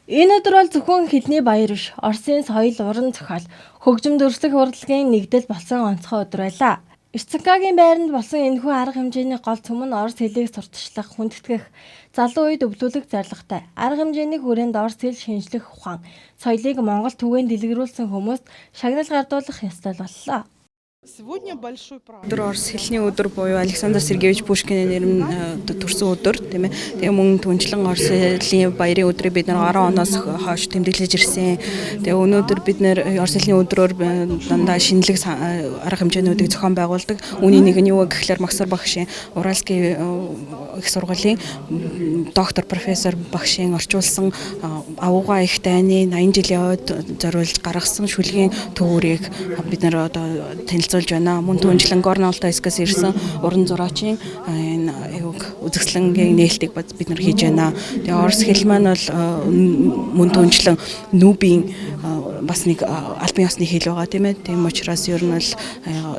Энэ өдөр бол зөвхөн хэлний баяр биш, Оросын соёл, уран зохиол, хөгжим дүрслэх урлагийн нэгдэл болсон онцгой өдөр байлаа. Исценкагийн байранд болсон энэхүү арга хэмжээний гол цөм нь Орос хэлийг сурталчлах, хүндэтгэх, залуу үед өвлүүлэх зорилготой. Арга хэмжээний хүрээнд Орос хэл шинжлэх ухаан, соёлыг Монгол түгээн дэлгэрүүлсэн хүмүүст шагнал гардуулах ёстой боллоо. Өдөр Орос хэлний өдөр буюу Александр Сергеевич Пушкинийн нэрээр төрсөн өдөр тийм ээ. Тэгээ мөн түнчлэн Орос хэлний баярын өдрийг бид нар 10 оноос хойш тэмдэглэж ирсэн. Тэгээ өнөөдөр бид нэр Орос хэлний өдрөөр дандаа шинэлэг арга хэмжээнүүдийг зохион байгуулдаг. Үүний нэг нь юу гэхээр Максар багшийн Уральский их сургуулийн доктор профессор багшийн орчуулсан Авууга их дайны 80 жилийн ойд зориулж гаргасан шүлгийн төвөрийг бид нар одоо танилцуулж байна. Мөн түнчлэн Горно-Алтайскаас ирсэн уран зураачийн энэ үзэсгэлэнгийн нээлтийг бид нар хийж байна. Тэгээ Орос хэл маань бол мөн түнчлэн Нүбийн бас нэг албан ёсны хэл байгаа тийм ээ. Тийм учраас ер нь бол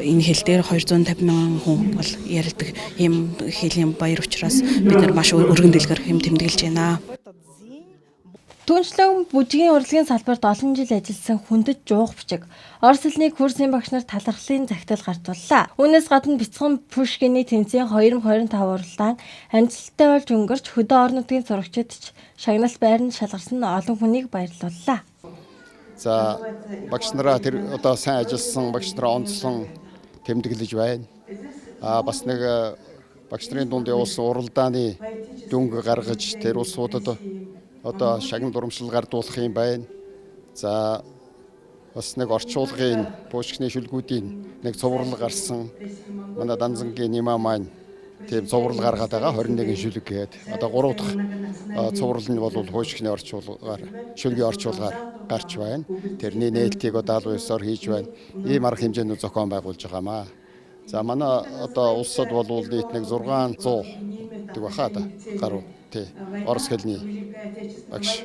энэ хэл дээр 250 мянган хүн бол ярьдаг ийм хэлийн баяр учраас бид нар маш өргөн дэлгэр хэм тэмдэглэж байна. Түнчлэн бүжгийн урлагийн салбарт олон жил ажилласан хүндэт жуух бичиг Орос хэлний курсын багш нар талархлын захидал гартууллаа. Үүнээс гадна бяцхан Пушкиний тэмцээн 2025 уралдаан амжилттай болж өнгөрч хөдөө орон нутгийн зурагчид ч шагналт байранд шалгарсан олон хүнийг баярлууллаа. За багш нараа тэр одоо сайн ажилласан багш нараа онцлон тэмдэглэж байна. Бас нэг багш нарын дунд явуулсан уралдааны дүнг гаргаж тэр улсуудад одоо шагнал урамшил гардуулах юм байна. За бас нэг орчуулгын Пушкины шүлгүүдийн нэг цуврал гарсан. Манай Данзангийн Нима маань тийм цуврал гаргаад байгаа 21 шүлэг гээд. Одоо 3 дахь цуврал нь бол Пушкины орчуулгаар шүлгийн орчуулгаар гарч байна. Тэрний нээлтийг одоо 79-оор хийж байна. Ийм арга хэмжээнд зохион байгуулж байгаамаа. За манай одоо улсад бол нийт нэг 600 гэдэг баха да гаруй тий Орос хэлний багш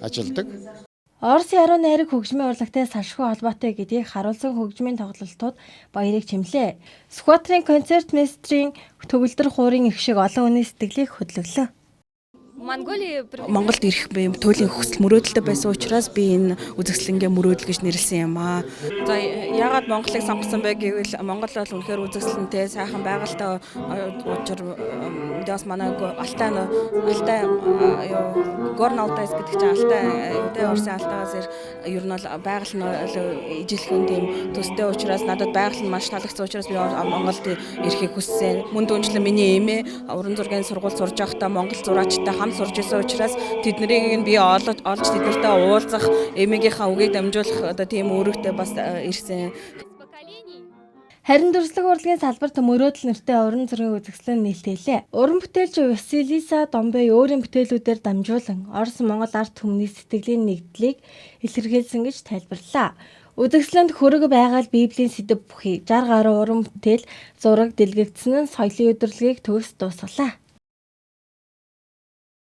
ажилдаг. Оросын яруу найраг хөгжмийн урлагтай салшгүй холбоотой гэдгийг харуулсан хөгжмийн тоглолтууд баярыг чимлээ. Скватрын концертмейстрийн төгөлдөр хуурын их шиг олон хүний сэтгэлийг хөдлөглөө. Монголд ирэх туйлын хүсэл мөрөөдөлтэй байсан учраас би энэ үзэсгэлэнгээ мөрөөдөл гэж нэрлсэн юм аа. За яагаад Монголыг сонгосон бэ гэвэл Монгол бол үнэхээр үзэсгэлэнтэй сайхан байгальтай учир бас манай Алтай Горно-Алтайск гэдэг чинь Алтай Оросын Алтайгаас ер нь бол байгаль нь ижилхэн тийм төстэй учраас надад байгаль нь маш таалагдсан учраас би Монголд ирэхийг хүссэн. Мөн түнчлэн миний эмээ уран зургийн сургууль сурж байхдаа монгол зураачтай хамт сурж исэн учраас тэднийг би олж тэднэртэй уулзах эмээгийнхаа үгийг дамжуулах одоо тийм үүрэгтэй бас ирсэн. Харин дүрслэх урлагийн салбарт мөрөөдөл нэртэй уран зургийн үзэсгэлэн нээлтэлээ. Уран бүтээлч Василиса Домбей өөрийн бүтээлүүдээр дамжуулан Орос Монгол арт түмний сэтгэлийн нэгдлийг илэрхийлсэн гэж тайлбарлаа. Үзэсгэлэнд хөрөг байгаль Библийн сэдэв бүхий 60 гаруй уран бүтээл зураг дэлгэгдсэн нь соёлын удирдлагыг төгс дуусгалаа.